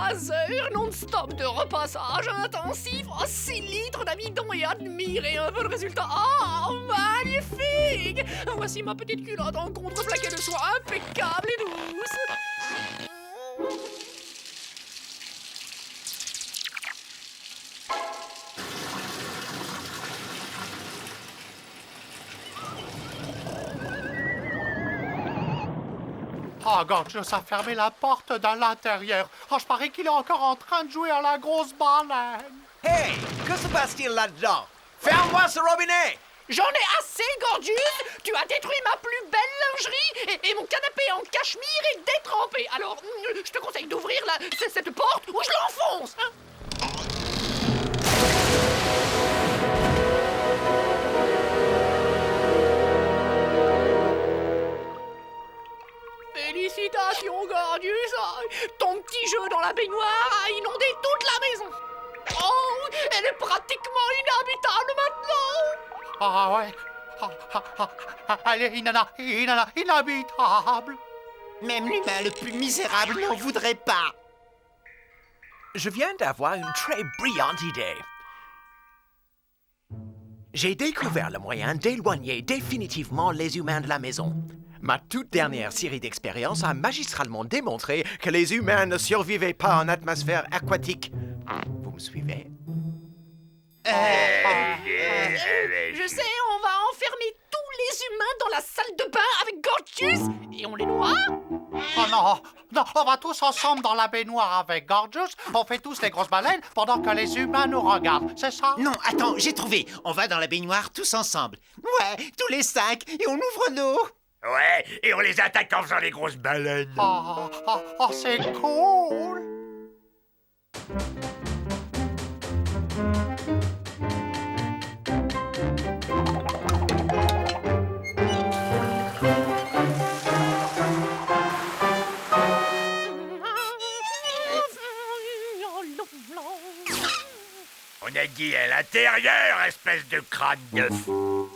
3 heures non-stop de repassage intensif, 6 litres d'amidon et admirez un peu le résultat. Magnifique! Voici ma petite culotte en contreplaqué de soie impeccable et douce. Oh, Gorgeous a fermé la porte dans l'intérieur. Oh, je parie qu'il est encore en train de jouer à la grosse baleine. Hey, que se passe-t-il là-dedans? Ferme-moi ce robinet! J'en ai assez, Gorgeous! Tu as détruit ma plus belle lingerie et mon canapé en cachemire est détrempé. Alors, je te conseille d'ouvrir cette porte ou je l'enfonce, hein? Félicitations, Gorgeous! Ton petit jeu dans la baignoire a inondé toute la maison. Oh, elle est pratiquement inhabitable maintenant! Ah ouais. Elle est inhabitable. Même l'humain le plus misérable n'en voudrait pas. Je viens d'avoir une très brillante idée. J'ai découvert le moyen d'éloigner définitivement les humains de la maison. Ma toute dernière série d'expériences a magistralement démontré que les humains ne survivaient pas en atmosphère aquatique. Vous me suivez? Je sais, on va enfermer tous les humains dans la salle de bain avec Gorgeous et on les noie. Oh non, on va tous ensemble dans la baignoire avec Gorgeous. On fait tous les grosses baleines pendant que les humains nous regardent, c'est ça? Non, attends, j'ai trouvé. On va dans la baignoire tous ensemble. Ouais, tous les 5, et on ouvre l'eau. Ouais, et on les attaque en faisant les grosses baleines. Oh, c'est cool. On a dit à l'intérieur, espèce de crâne de fou.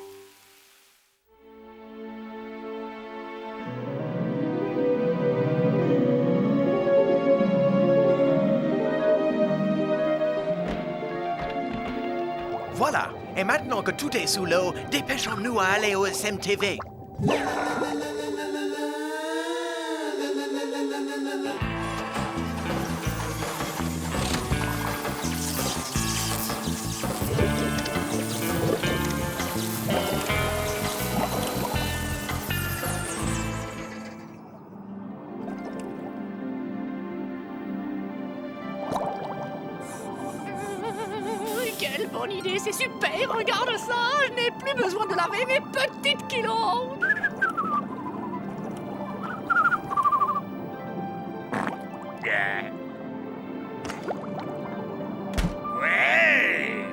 Voilà. Et maintenant que tout est sous l'eau, dépêchons-nous à aller au SMTV. Quelle bonne idée, c'est super, regarde ça, je n'ai plus besoin de laver mes petites culottes. Ouais.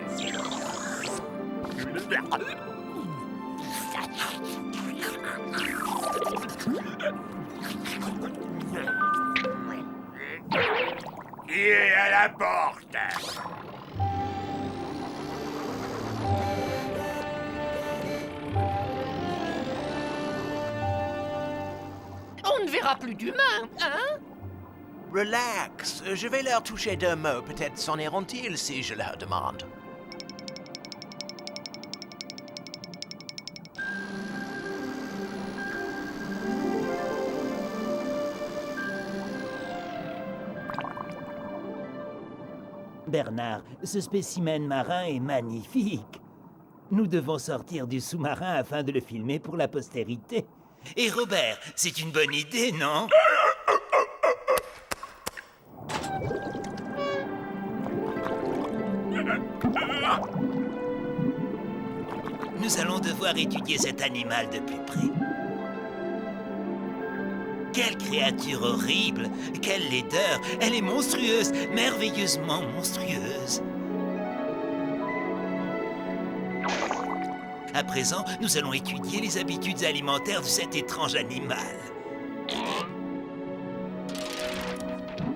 Il est à la porte. On ne verra plus d'humains, hein? Relax, je vais leur toucher 2 mots. Peut-être s'en iront-ils si je leur demande. Bernard, ce spécimen marin est magnifique. Nous devons sortir du sous-marin afin de le filmer pour la postérité. Et Robert, c'est une bonne idée, non? Nous allons devoir étudier cet animal de plus près. Quelle créature horrible! Quelle laideur! Elle est monstrueuse, merveilleusement monstrueuse. À présent, nous allons étudier les habitudes alimentaires de cet étrange animal.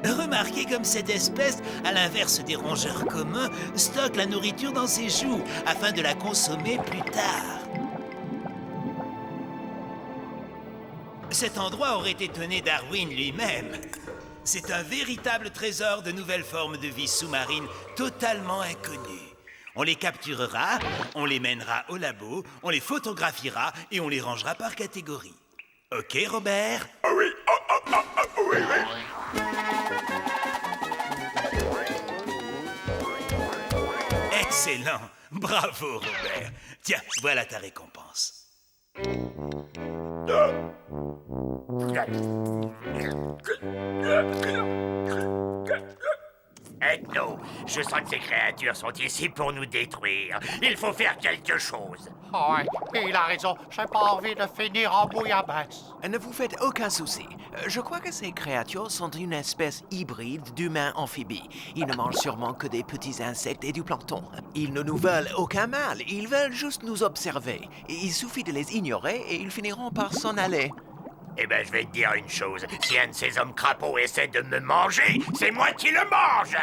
Remarquez comme cette espèce, à l'inverse des rongeurs communs, stocke la nourriture dans ses joues afin de la consommer plus tard. Cet endroit aurait étonné Darwin lui-même. C'est un véritable trésor de nouvelles formes de vie sous-marine totalement inconnues. On les capturera, on les mènera au labo, on les photographiera et on les rangera par catégorie. Ok, Robert? Oui, oui. Excellent! Bravo, Robert! Tiens, voilà ta récompense. Ethno, je sens que ces créatures sont ici pour nous détruire. Il faut faire quelque chose. Ouais, il a raison. J'ai pas envie de finir en bouillabaisse. Ne vous faites aucun souci. Je crois que ces créatures sont une espèce hybride d'humains amphibies. Ils ne mangent sûrement que des petits insectes et du plancton. Ils ne nous veulent aucun mal. Ils veulent juste nous observer. Il suffit de les ignorer et ils finiront par s'en aller. Eh ben, je vais te dire une chose. Si un de ces hommes crapauds essaie de me manger, c'est moi qui le mange!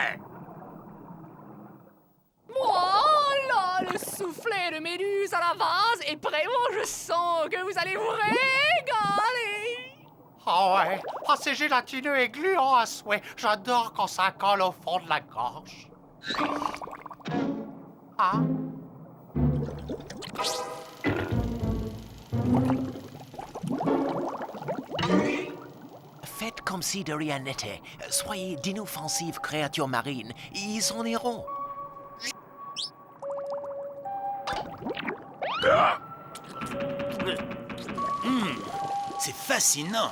Voilà le soufflet de méduse à la vase et vraiment je sens que vous allez vous régaler. Ah ouais, c'est gélatineux et gluant à souhait. J'adore quand ça colle au fond de la gorge. Ah. Faites comme si de rien n'était. Soyez d'inoffensives créatures marines. Ils s'en iront. C'est fascinant!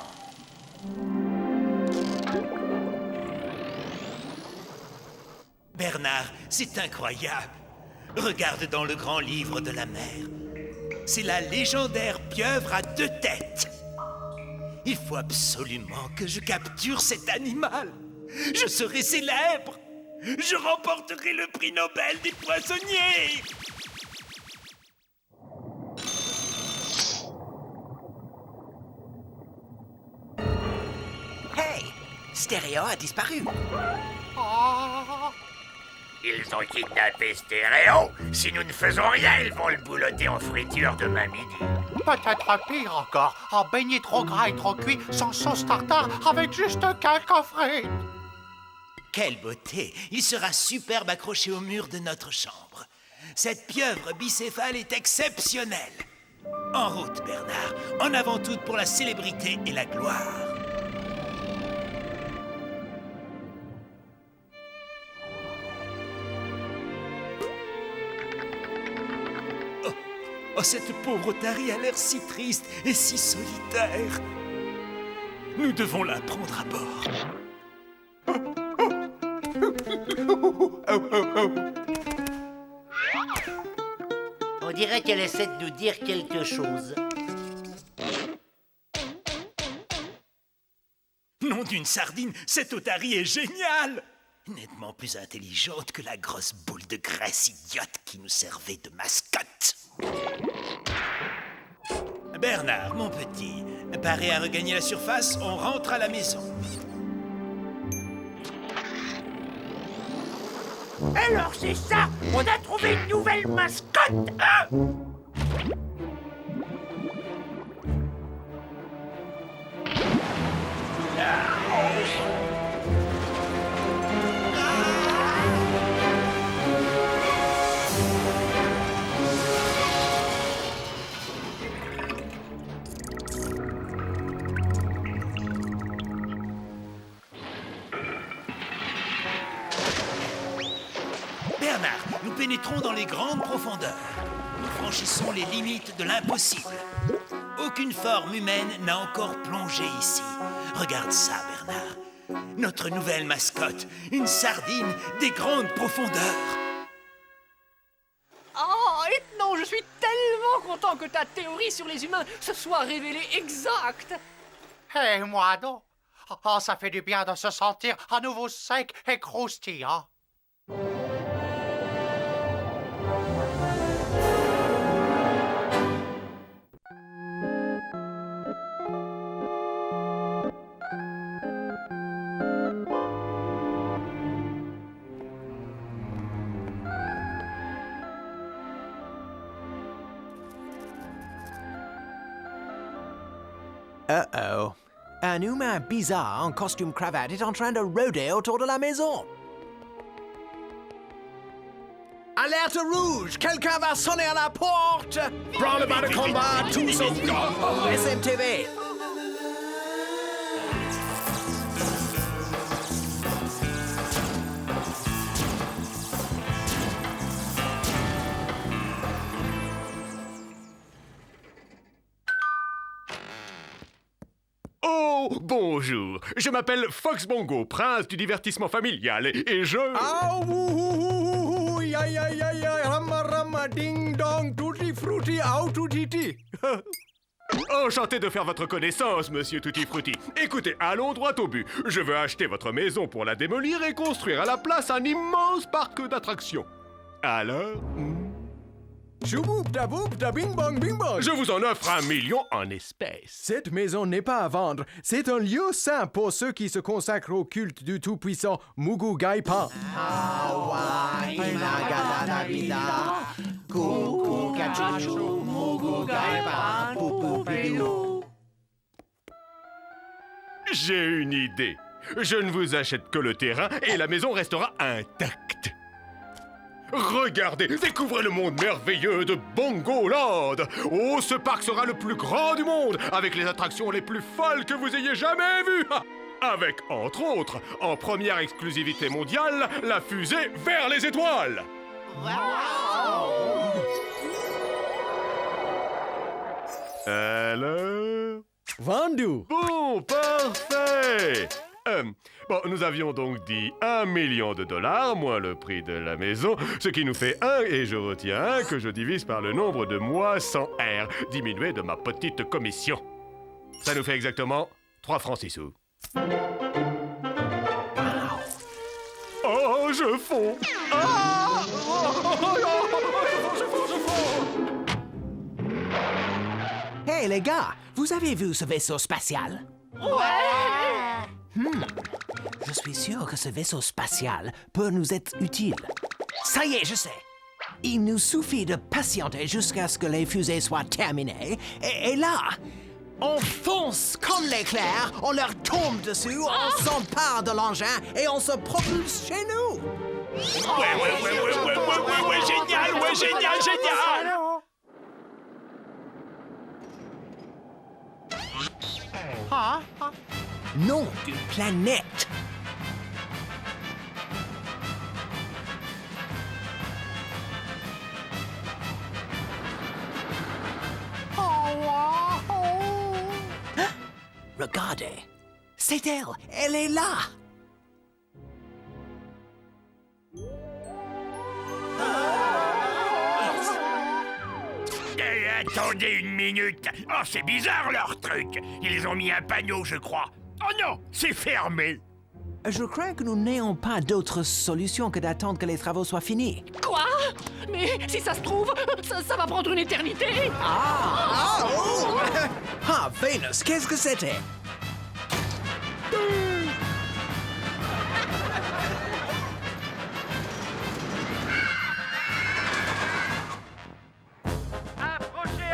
Bernard, c'est incroyable! Regarde dans le grand livre de la mer. C'est la légendaire pieuvre à 2 têtes. Il faut absolument que je capture cet animal. Je serai célèbre. Je remporterai le prix Nobel des poissonniers. Hey! Stéréo a disparu. Ah. Ils ont kidnappé Stéréo. Si nous ne faisons rien, ils vont le boulotter en friture demain midi. Peut-être pire encore, en beignet trop gras et trop cuit, sans sauce tartare, avec juste quelques frites. Quelle beauté! Il sera superbe accroché au mur de notre chambre. Cette pieuvre bicéphale est exceptionnelle. En route, Bernard. En avant toute pour la célébrité et la gloire. Oh, cette pauvre Tari a l'air si triste et si solitaire. Nous devons la prendre à bord. On dirait qu'elle essaie de nous dire quelque chose. Nom d'une sardine, cette otarie est géniale! Nettement plus intelligente que la grosse boule de graisse idiote qui nous servait de mascotte. Bernard, mon petit, paré à regagner la surface, on rentre à la maison. Alors c'est ça! On a trouvé une nouvelle mascotte, hein? Bernard, nous pénétrons dans les grandes profondeurs. Nous franchissons les limites de l'impossible. Aucune forme humaine n'a encore plongé ici. Regarde ça, Bernard. Notre nouvelle mascotte, une sardine des grandes profondeurs. Oh, Ethno, je suis tellement content que ta théorie sur les humains se soit révélée exacte. Et moi donc. Oh, ça fait du bien de se sentir à nouveau sec et croustillant. Uh-oh. Un humain bizarre en costume cravate est en train de rôder autour de la maison. Alerte rouge! Quelqu'un va sonner à la porte! Branle-bas de combat, tous au SMTV! Oh, bonjour. Je m'appelle Fox Bongo, prince du divertissement familial, et je... Ah, ouh, aïe, aïe, aïe, rama, rama, ding, dong, tutti, frutti, au, tutti. Enchanté de faire votre connaissance, monsieur Tutti Frutti. Écoutez, allons droit au but. Je veux acheter votre maison pour la démolir et construire à la place un immense parc d'attractions. Alors... Chouboub, daboub, da bing bong, bing bong. je vous en offre 1 million en espèces. Cette maison n'est pas à vendre. C'est un lieu saint pour ceux qui se consacrent au culte du tout-puissant Mugu Gaipan. J'ai une idée. Je ne vous achète que le terrain et la maison restera intacte. Regardez, découvrez le monde merveilleux de Bongo Land. Oh, ce parc sera le plus grand du monde, avec les attractions les plus folles que vous ayez jamais vues. Avec, entre autres, en première exclusivité mondiale, la fusée vers les étoiles. Alors... Vendu. Bon, parfait. Bon, nous avions donc dit 1 million de dollars, moins le prix de la maison, ce qui nous fait 1, et je retiens 1 que je divise par le nombre de mois sans R, diminué de ma petite commission. Ça nous fait exactement 3 francs 6 sous. Oh, je fonds. Ah! Je fonds. Hey les gars, vous avez vu ce vaisseau spatial? Je suis sûr que ce vaisseau spatial peut nous être utile. Ça y est, je sais. Il nous suffit de patienter jusqu'à ce que les fusées soient terminées. Et là, on fonce comme l'éclair, on leur tombe dessus, on s'empare de l'engin et on se propulse chez nous. Ouais, génial. Non, d'une planète. Regardez, c'est elle, elle est là. Attendez une minute. Oh, c'est bizarre leur truc. Ils ont mis un panneau, je crois. Oh non, c'est fermé. Je crains que nous n'ayons pas d'autre solution que d'attendre que les travaux soient finis. Quoi? Mais si ça se trouve, ça va prendre une éternité. Ah, Vénus, qu'est-ce que c'était?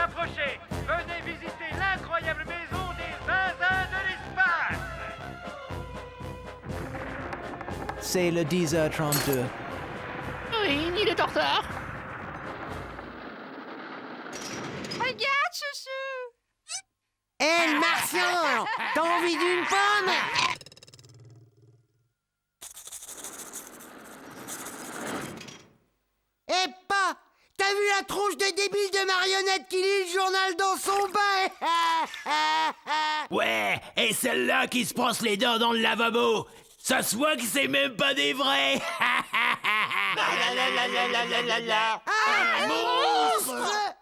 Approchez. Venez visiter l'incroyable maison des zinzins de l'espace. C'est le 10h32. Oui, il est en retard. Regarde, chouchou. Hé, le martien, t'as envie d'une pomme? Eh pas, t'as vu la tronche de débile de marionnette qui lit le journal dans son bain? Ouais, et celle-là qui se brosse les dents dans le lavabo. Ça se voit que c'est même pas des vrais. Monstre!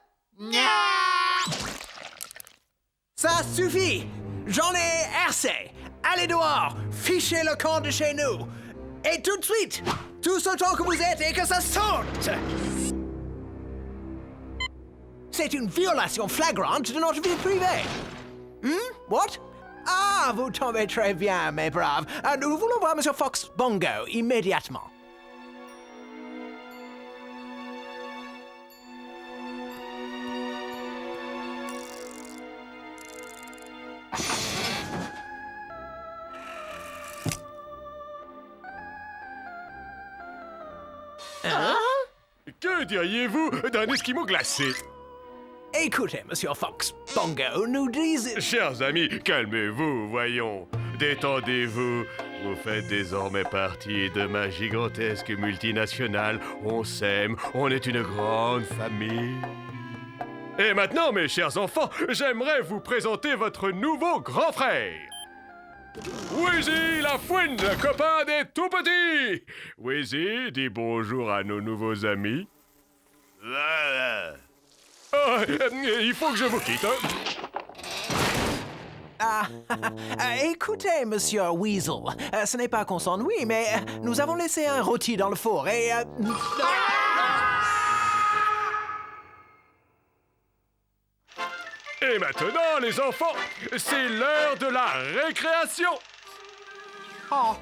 Ça suffit! J'en ai assez! Allez dehors! Fichez le camp de chez nous! Et tout de suite! Tous autant que vous êtes et que ça saute! C'est une violation flagrante de notre vie privée! What? Ah, vous tombez très bien, mes braves! Nous voulons voir M. Fox Bongo immédiatement. Que diriez-vous d'un esquimau glacé? Écoutez, Monsieur Fox, Bongo nous disent... Chers amis, calmez-vous, voyons. Détendez-vous. Vous faites désormais partie de ma gigantesque multinationale. On s'aime, on est une grande famille. Et maintenant, mes chers enfants, j'aimerais vous présenter votre nouveau grand frère. Wheezy la fouine, le copain des tout-petits. Wheezy, dis bonjour à nos nouveaux amis. Il faut que je vous quitte. Écoutez, Monsieur Weasel, ce n'est pas qu'on s'ennuie, mais nous avons laissé un rôti dans le four et... Et maintenant, les enfants, c'est l'heure de la récréation. Oh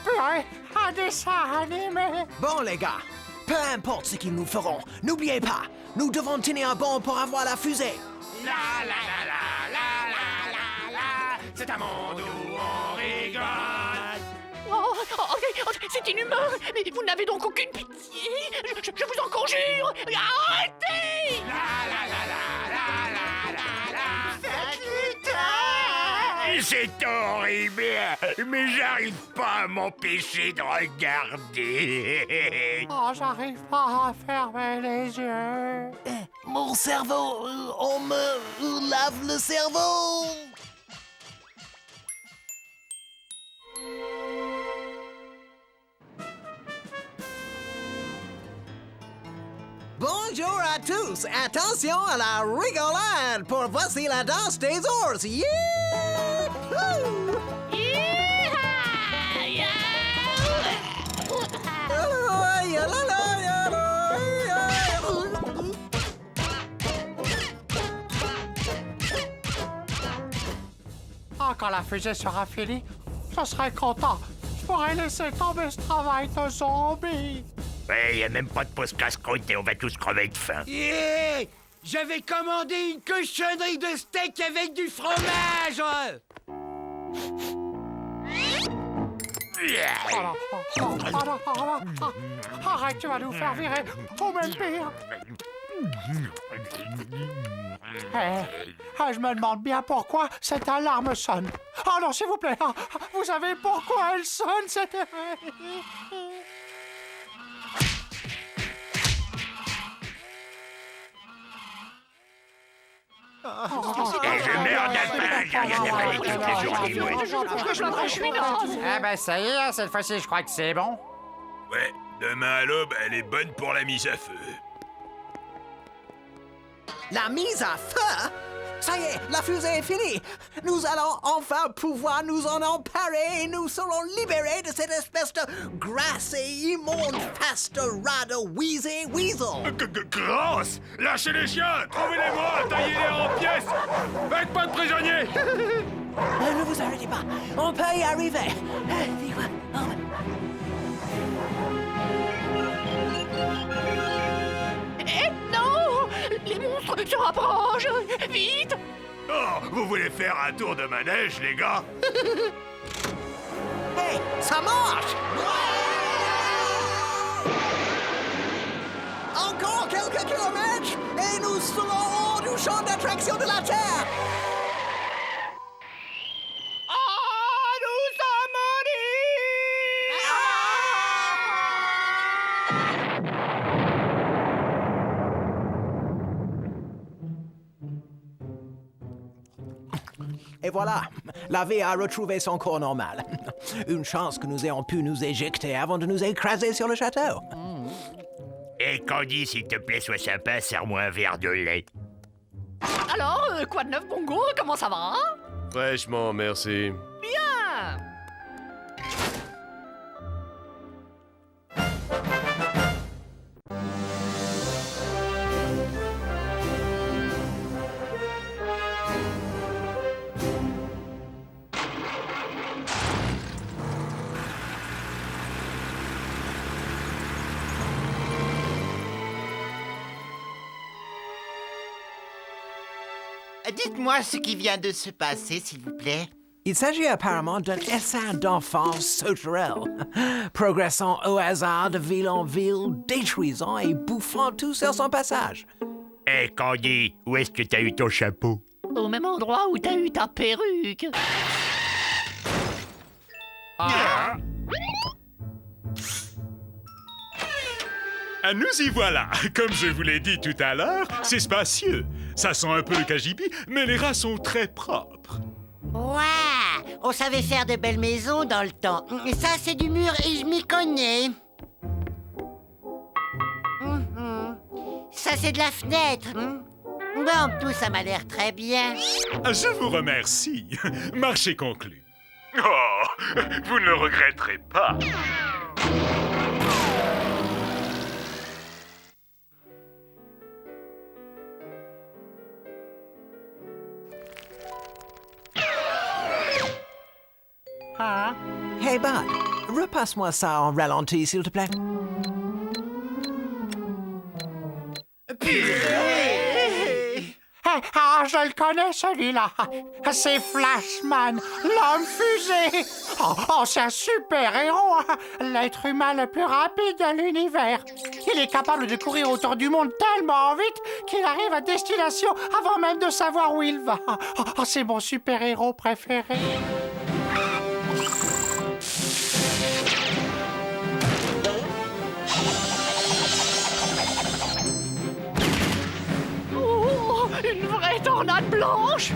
purée, un dessin animé. Bon, les gars, peu importe ce qu'ils nous feront, n'oubliez pas, nous devons tenir bon pour avoir la fusée. La la la la la la la la, c'est un monde où on rigole. C'est inhumain. Mais vous n'avez donc aucune pitié. Je vous en conjure. Arrêtez. La la la la la la la la. C'est horrible, mais j'arrive pas à m'empêcher de regarder. Oh, j'arrive pas à fermer les yeux. Mon cerveau, on me lave le cerveau. Bonjour à tous, attention à la rigolade pour voici la danse des ours. Yeah! Ah, quand la fusée sera finie, je serai content. Je pourrai laisser tomber ce travail de zombie. Ouais, y a même pas de pause casse-croûte et on va tous crever de faim. Yeah! J'avais commandé une cochonnerie de steak avec du fromage. Arrête, tu vas nous faire virer au même pire. Je me demande bien pourquoi cette alarme sonne. Oh non, s'il vous plaît, vous savez pourquoi elle sonne, cette... Je meurs de faim, j'ai rien avalé toute la journée. Eh ben ça y est, cette fois-ci, je crois que c'est bon. Ouais, demain à l'aube, elle est bonne pour la mise à feu. La mise à feu? Ça y est, la fusée est finie. Nous allons enfin pouvoir nous en emparer et nous serons libérés de cette espèce de grasse et immonde face de rat de Wheezy Weasel. Grosse! Lâchez les chiens! Trouvez-les moi! Taillez-les en pièces! Faites pas de prisonniers! Ne vous arrêtez pas, on peut y arriver. Non! Les monstres se rapprochent! Vite! Oh, vous voulez faire un tour de manège, les gars? Hey, ça marche! Encore quelques kilomètres et nous serons hors du champ d'attraction de la Terre! Et voilà, la vie a retrouvé son cours normal. Une chance que nous ayons pu nous éjecter avant de nous écraser sur le château. Et Candy, s'il te plaît, sois sympa, serre-moi un verre de lait. Alors, quoi de neuf, Bongo? Comment ça va? Fraîchement, merci. Bien! Dites-moi ce qui vient de se passer, s'il vous plaît. Il s'agit apparemment d'un essaim d'enfants sauterelles, progressant au hasard de ville en ville, détruisant et bouffant tout sur son passage. Hé, Candy, où est-ce que t'as eu ton chapeau? Au même endroit où t'as eu ta perruque. Ah, nous y voilà. Comme je vous l'ai dit tout à l'heure, c'est spacieux. Ça sent un peu le cagibi, mais les rats sont très propres. Ouais, on savait faire de belles maisons dans le temps. Ça, c'est du mur et je m'y connais. Ça, c'est de la fenêtre. Bon, tout ça m'a l'air très bien. Je vous remercie. Marché conclu. Oh, vous ne le regretterez pas. Hey Bart, repasse-moi ça en ralenti, s'il te plaît. Ah, je le connais, celui-là. C'est Flashman, l'homme fusée. Oh, c'est un super-héros, hein. L'être humain le plus rapide de l'univers. Il est capable de courir autour du monde tellement vite qu'il arrive à destination avant même de savoir où il va. Oh, c'est mon super-héros préféré. Une vraie tornade blanche!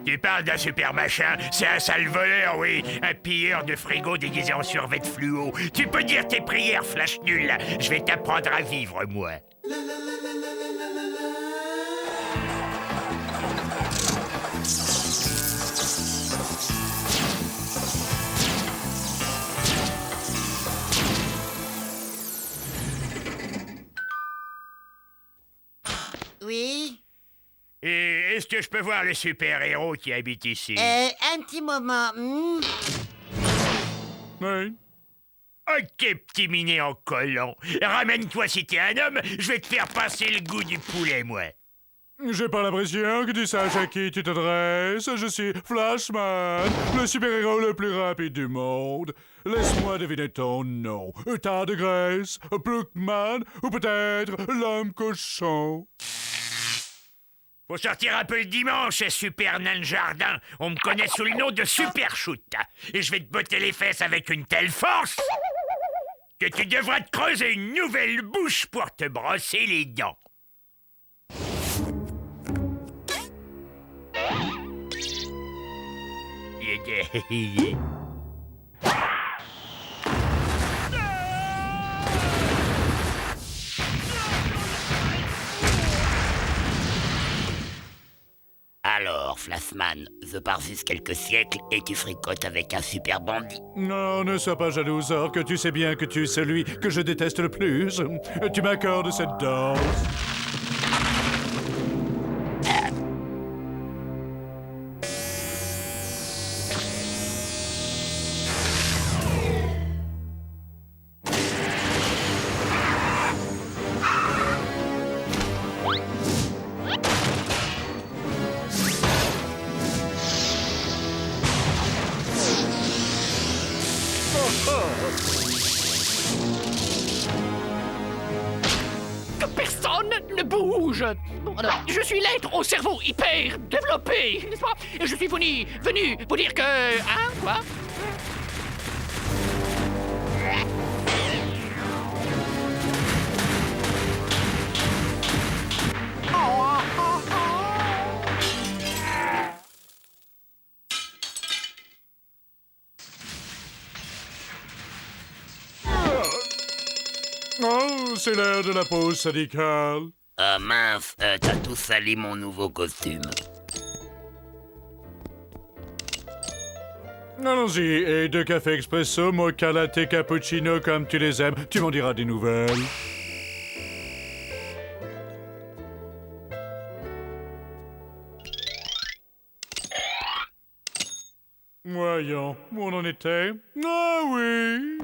Tu parles d'un super machin, c'est un sale voleur, oui. Un pilleur de frigo déguisé en survêt fluo. Tu peux dire tes prières, Flash nul. Je vais t'apprendre à vivre, moi. Oui? Et est-ce que je peux voir le super-héros qui habite ici? Un petit moment. Oui. Ok, petit minet en collant. Ramène-toi si t'es un homme, je vais te faire passer le goût du poulet, moi. J'ai pas l'impression que tu saches à qui tu t'adresses. Je suis Flashman, le super-héros le plus rapide du monde. Laisse-moi deviner ton nom. Tas de graisse, Pluckman ou peut-être l'homme cochon. Faut sortir un peu le dimanche, Super Nain Jardin. On me connaît sous le nom de Super Shoot. Et je vais te botter les fesses avec une telle force que tu devras te creuser une nouvelle bouche pour te brosser les dents. Alors, Flashman, je pars juste quelques siècles et tu fricotes avec un super bandit. Non, ne sois pas jalouse, or que tu sais bien que tu es celui que je déteste le plus. Tu m'accordes cette danse. Que personne ne bouge. Bon, alors, je suis l'être au cerveau hyper développé, n'est-ce pas? Et je suis venu vous dire que... Hein, quoi? Oh, c'est l'heure de la pause syndicale. Ah mince, t'as tout sali mon nouveau costume. Allons-y, et 2 cafés expresso, mocha latte cappuccino comme tu les aimes. Tu m'en diras des nouvelles. Voyons, où on en était? Ah oui!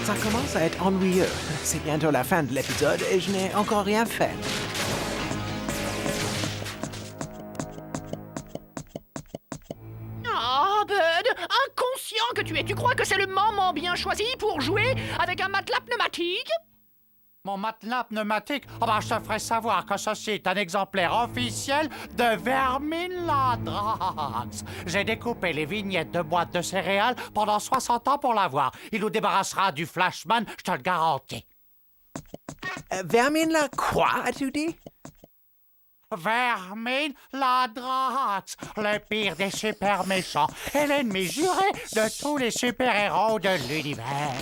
Ça commence à être ennuyeux. C'est bientôt la fin de l'épisode et je n'ai encore rien fait. Oh, Bud, inconscient que tu es, tu crois que c'est le moment bien choisi pour jouer avec un matelas pneumatique? Mon matelas pneumatique? Oh ben, je te ferai savoir que ceci est un exemplaire officiel de Verminladrax. J'ai découpé les vignettes de boîtes de céréales pendant 60 ans pour l'avoir. Il nous débarrassera du Flashman, je te le garantis. Vermine quoi, as-tu dit? Verminladrax, le pire des super méchants et l'ennemi juré de tous les super-héros de l'univers.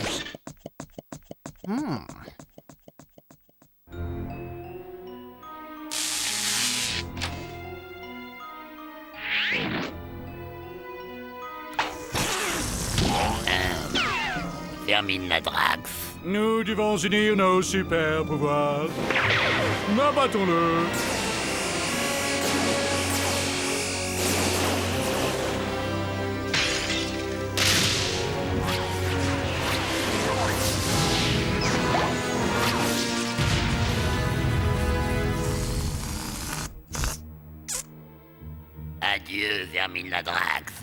Verminladrax. Nous devons unir nos super pouvoirs. Abattons-le. Adieu, Verminladrax.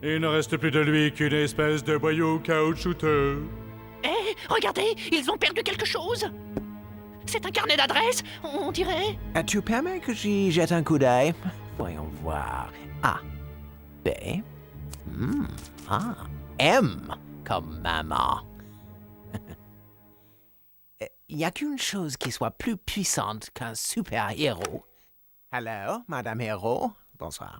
Il ne reste plus de lui qu'une espèce de boyau caoutchouteux. Eh, regardez, ils ont perdu quelque chose. C'est un carnet d'adresses, on dirait. Tu permets que j'y jette un coup d'œil? Voyons voir. A. B. A. M. Comme maman. Il n'y a qu'une chose qui soit plus puissante qu'un super-héros. Allô, Madame Héros? Bonsoir.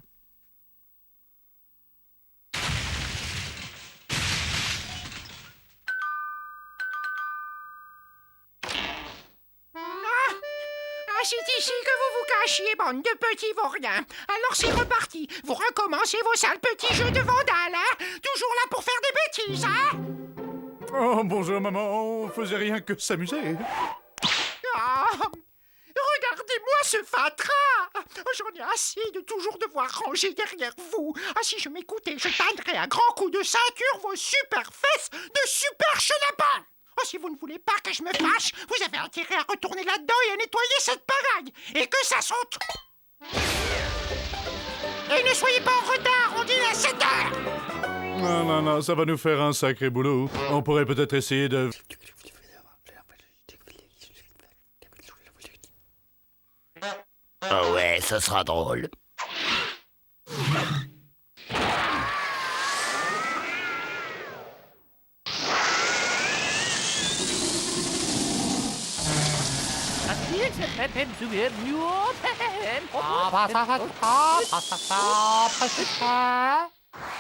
C'est ici que vous vous cachiez, bande de petits vauriens. Alors c'est reparti. Vous recommencez vos sales petits jeux de vandales, hein? Toujours là pour faire des bêtises, hein? Oh, bonjour maman, on faisait rien que s'amuser. Ah, regardez-moi ce fatras. J'en ai assez de toujours devoir ranger derrière vous. Ah, si je m'écoutais, je tannerais à grands coups de ceinture vos super fesses de super chenapin. Oh, si vous ne voulez pas que je me fâche, vous avez intérêt à retourner là-dedans et à nettoyer cette pagaille. Et que ça sente. Et ne soyez pas en retard, on dîne à 7 heures. Non, ça va nous faire un sacré boulot. On pourrait peut-être essayer de... Oh ouais, ce sera drôle.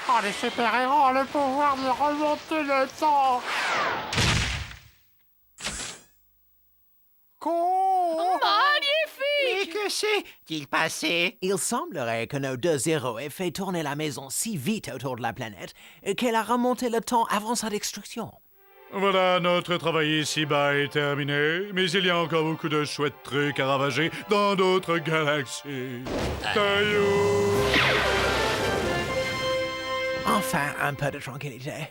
Oh, les super-héros ont le pouvoir de remonter le temps. Magnifique! Mais que s'est-il passé? Il semblerait que nos 2 héros aient fait tourner la maison si vite autour de la planète qu'elle a remonté le temps avant sa destruction. Voilà, notre travail ici-bas est terminé, mais il y a encore beaucoup de chouettes trucs à ravager dans d'autres galaxies. Taillou! Enfin, un peu de tranquillité.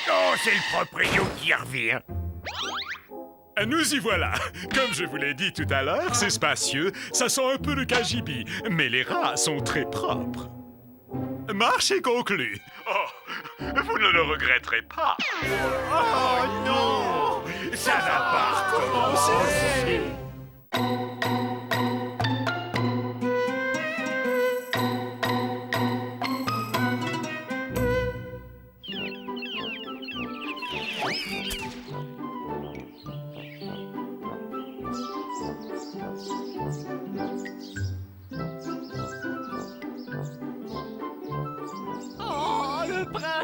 Oh, c'est le proprio qui revient. Nous y voilà. Comme je vous l'ai dit tout à l'heure, c'est spacieux, ça sent un peu le KGB, mais les rats sont très propres. Marche est conclu. Oh, vous ne le regretterez pas. Oh non! Ça n'a pas recommencé!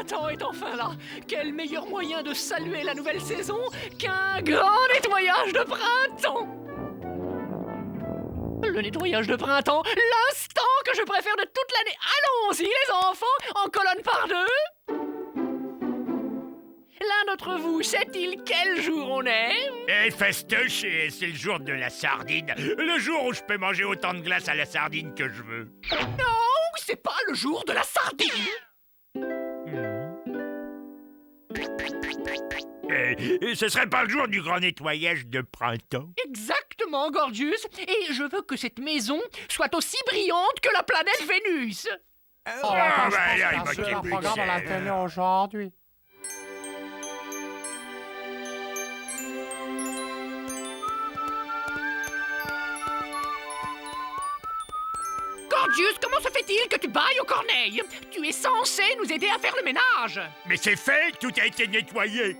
printemps est enfin là. Quel meilleur moyen de saluer la nouvelle saison qu'un grand nettoyage de printemps. Le nettoyage de printemps, l'instant que je préfère de toute l'année. Allons-y les enfants, en colonne par deux. L'un d'entre vous sait-il quel jour on est? Eh, fastoche, c'est le jour de la sardine. Le jour où je peux manger autant de glace à la sardine que je veux. Non, c'est pas le jour de la sardine. Et ce serait pas le jour du grand nettoyage de printemps? Exactement, Gorgius. Et je veux que cette maison soit aussi brillante que la planète Vénus. Oh, attends, bah, je là, pense il qu'il y m'a a un programme à la débouché. télé aujourd'hui. Gorgius, comment se fait-il que tu bailles aux corneilles? Tu es censé nous aider à faire le ménage. Mais c'est fait, tout a été nettoyé.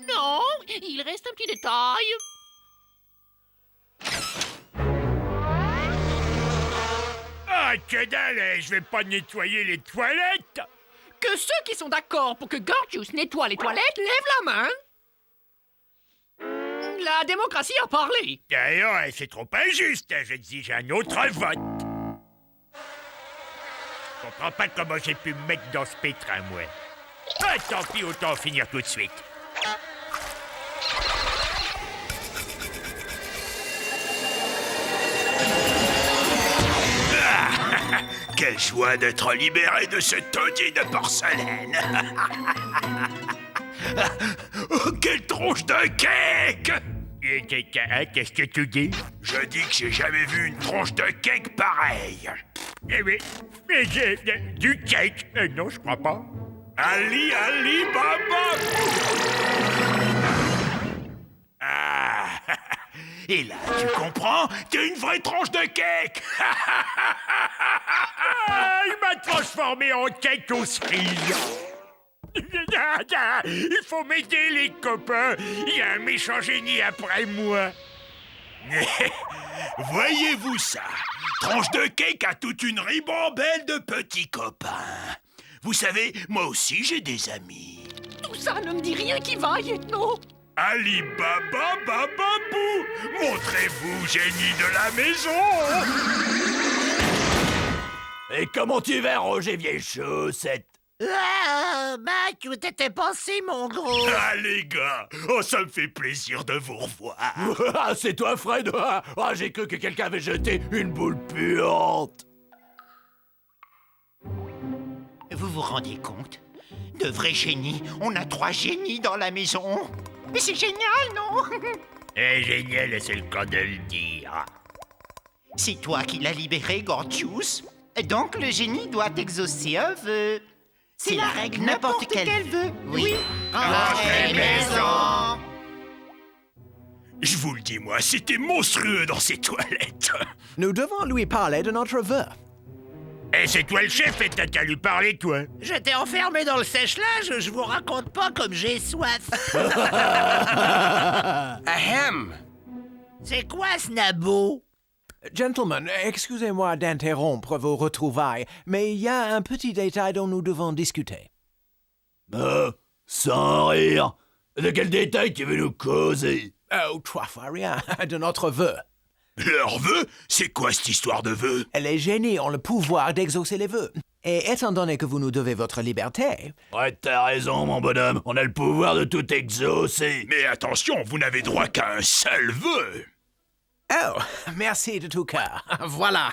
Non, il reste un petit détail. Ah, que dalle, je vais pas nettoyer les toilettes. Que ceux qui sont d'accord pour que Gorgius nettoie les toilettes lèvent la main. La démocratie a parlé. D'ailleurs, c'est trop injuste. Je dis, j'ai un autre vote. Je comprends pas comment j'ai pu me mettre dans ce pétrin, moi. Ah, tant pis, autant finir tout de suite. Quelle joie d'être libéré de ce taudis de porcelaine. Oh, quelle tronche de cake! Qu'est-ce que tu dis? Je dis que j'ai jamais vu une tronche de cake pareille. Eh oui, mais j'ai du cake. Non, je crois pas. Ali, Ali, Baba! Ah! Et là, tu comprends? T'es une vraie tranche de cake! Ah, il m'a transformé en cake aux cerises. Il faut m'aider, les copains. Il y a un méchant génie après moi. Voyez-vous ça? Tranche de cake a toute une ribambelle de petits copains. Vous savez, moi aussi j'ai des amis. Tout ça ne me dit rien qui vaille, Ethno. Ali Baba Bababou, montrez-vous, génie de la maison. Et comment tu vas, Roger Vieille Chaussette? Ah, Mac, où t'étais passé, mon gros? Ah, les gars, oh, ça me fait plaisir de vous revoir. Ah, c'est toi, Fred? Ah, j'ai cru que quelqu'un avait jeté une boule puante. Vous vous rendez compte? De vrais génies. On a 3 génies dans la maison. Mais c'est génial, non? Eh, génial, c'est le cas de le dire. C'est toi qui l'as libéré, Gorgius. Donc le génie doit exaucer un vœu. C'est la règle n'importe quel vœu. Oui. Rentrez maison. Je vous le dis, moi, c'était monstrueux dans ces toilettes. Nous devons lui parler de notre vœu. Eh, c'est toi le chef et t'as qu'à lui parler, toi. J'étais enfermé dans le sèche-linge, je vous raconte pas comme j'ai soif. Ahem! C'est quoi ce nabo? Gentlemen, excusez-moi d'interrompre vos retrouvailles, mais il y a un petit détail dont nous devons discuter. Sans rire. De quel détail tu veux nous causer? Oh, 3 fois rien, de notre vœu. Leur vœu? C'est quoi cette histoire de vœu? Les génies ont le pouvoir d'exaucer les vœux. Et étant donné que vous nous devez votre liberté... Ouais, t'as raison, mon bonhomme. On a le pouvoir de tout exaucer. Mais attention, vous n'avez droit qu'à un seul vœu. Oh, merci de tout cœur. Voilà.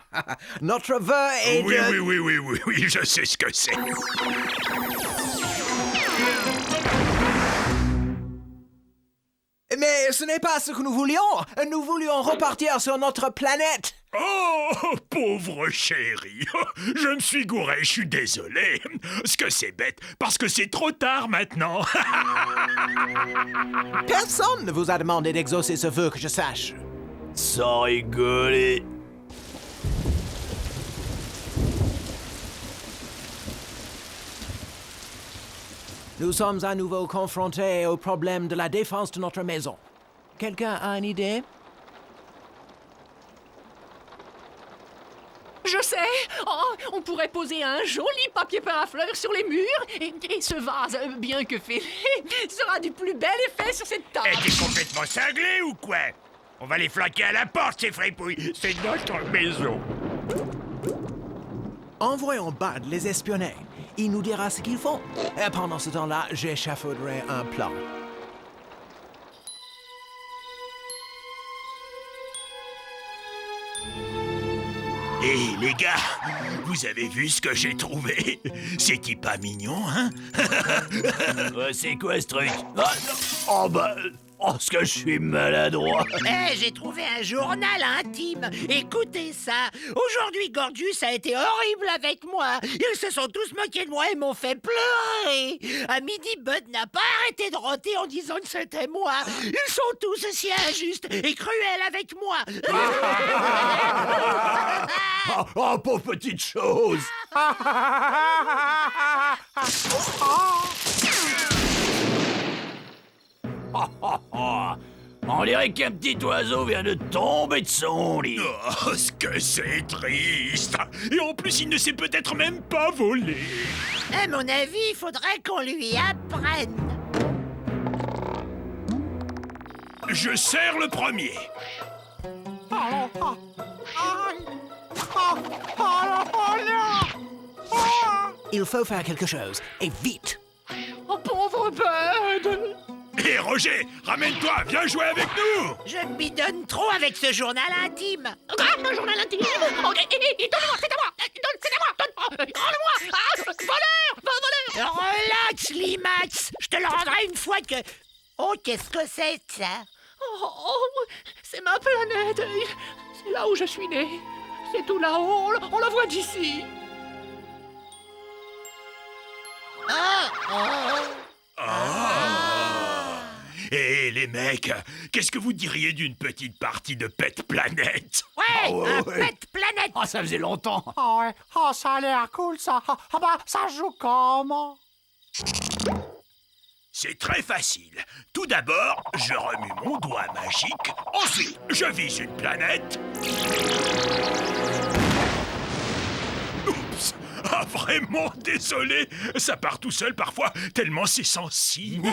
Notre vœu est Oui, de... oui, je sais ce que c'est. Mais ce n'est pas ce que nous voulions. Nous voulions repartir sur notre planète. Oh, pauvre chéri. Je me suis gouré, je suis désolé. Ce que c'est bête, parce que c'est trop tard maintenant. Personne ne vous a demandé d'exaucer ce vœu que je sache. Sans rigoler. Nous sommes à nouveau confrontés au problème de la défense de notre maison. Quelqu'un a une idée? Je sais. Oh, on pourrait poser un joli papier peint à fleurs sur les murs et ce vase, bien que fêlé, sera du plus bel effet sur cette table. Eh, t'es complètement cinglé ou quoi? On va les flanquer à la porte, ces fripouilles. C'est notre maison. Envoyons Bud les espionner. Il nous dira ce qu'ils font. Et pendant ce temps-là, j'échafauderai un plan. Hé, les gars, vous avez vu ce que j'ai trouvé? C'est-il pas mignon, hein? C'est quoi ce truc? Ah, oh bah... Oh, ce que je suis maladroit. J'ai trouvé un journal intime. Écoutez ça. Aujourd'hui, Gorgius a été horrible avec moi. Ils se sont tous moqués de moi et m'ont fait pleurer. À midi, Bud n'a pas arrêté de roter en disant que c'était moi. Ils sont tous si injustes et cruels avec moi. Oh, pauvre petite chose. On dirait qu'un petit oiseau vient de tomber de son lit. Oh, ce que c'est triste. Et en plus, il ne sait peut-être même pas voler. À mon avis, il faudrait qu'on lui apprenne. Je serre le premier. Il faut faire quelque chose, et vite. Oh, pauvre Bud. Hé, Roger, ramène-toi, viens jouer avec nous. Je me bidonne trop avec ce journal intime. Un journal intime. Oh, donne-moi, c'est à moi. C'est à moi. Rends-le-moi. Voleur. Relax, Limax. Je te le rendrai une fois que... Oh, qu'est-ce que c'est, ça? Oh, c'est ma planète. C'est là où je suis né. C'est tout là-haut. On la voit d'ici. Hé, les mecs, qu'est-ce que vous diriez d'une petite partie de Pet Planet? Ouais, un ouais. Pet Planet. Oh, ça faisait longtemps. Oh, ouais. Oh, ça a l'air cool, ça. Ah bah, ça joue comment? C'est très facile. Tout d'abord, je remue mon doigt magique. Ensuite, je vise une planète. Oups! Ah, vraiment désolé. Ça part tout seul parfois, tellement c'est sensible.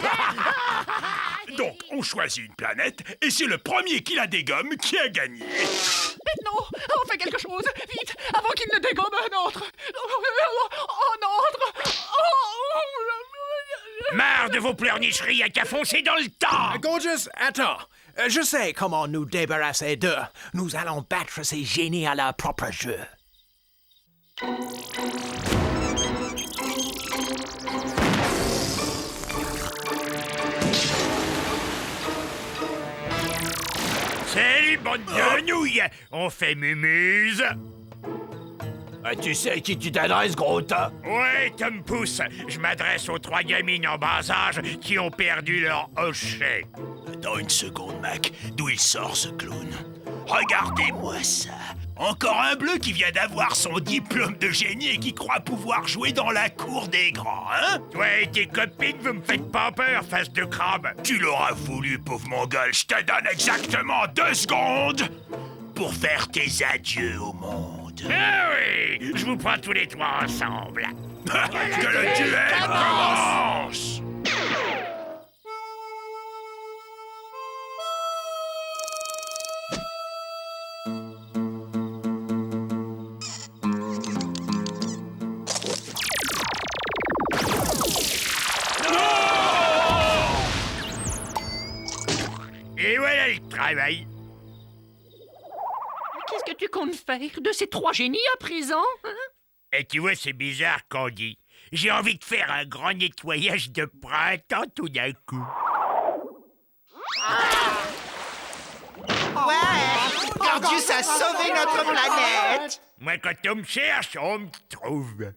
Donc, on choisit une planète et c'est le premier qui la dégomme qui a gagné. Maintenant, on fait quelque chose. Vite, avant qu'il ne dégomme un autre. Un autre. Marre de vos pleurnicheries à qu'à foncer dans le temps. Gorgius, attends. Je sais comment nous débarrasser d'eux. Nous allons battre ces génies à leur propre jeu. Salut, bande de nouilles. On fait mumuse. Tu sais à qui tu t'adresses, gros tas? Ouais, Tom Pouce, je m'adresse aux 3 gamines en bas âge qui ont perdu leur hochet. Attends une seconde, Mac. D'où il sort, ce clown? Regardez-moi ça. Encore un bleu qui vient d'avoir son diplôme de génie et qui croit pouvoir jouer dans la cour des grands, hein? Toi et tes copines, vous me faites pas peur, face de crabe. Tu l'auras voulu, pauvre mongol. Je te donne exactement 2 secondes pour faire tes adieux au monde. Ah oui, je vous prends tous les 3 ensemble. Que le duel commence! Et voilà le travail. Qu'est-ce que tu comptes faire de ces 3 génies à présent, hein? Et tu vois, c'est bizarre, Candy. J'ai envie de faire un grand nettoyage de printemps tout d'un coup. Ouais, Gorgius a sauvé notre planète. Moi, quand on me cherche, on me trouve.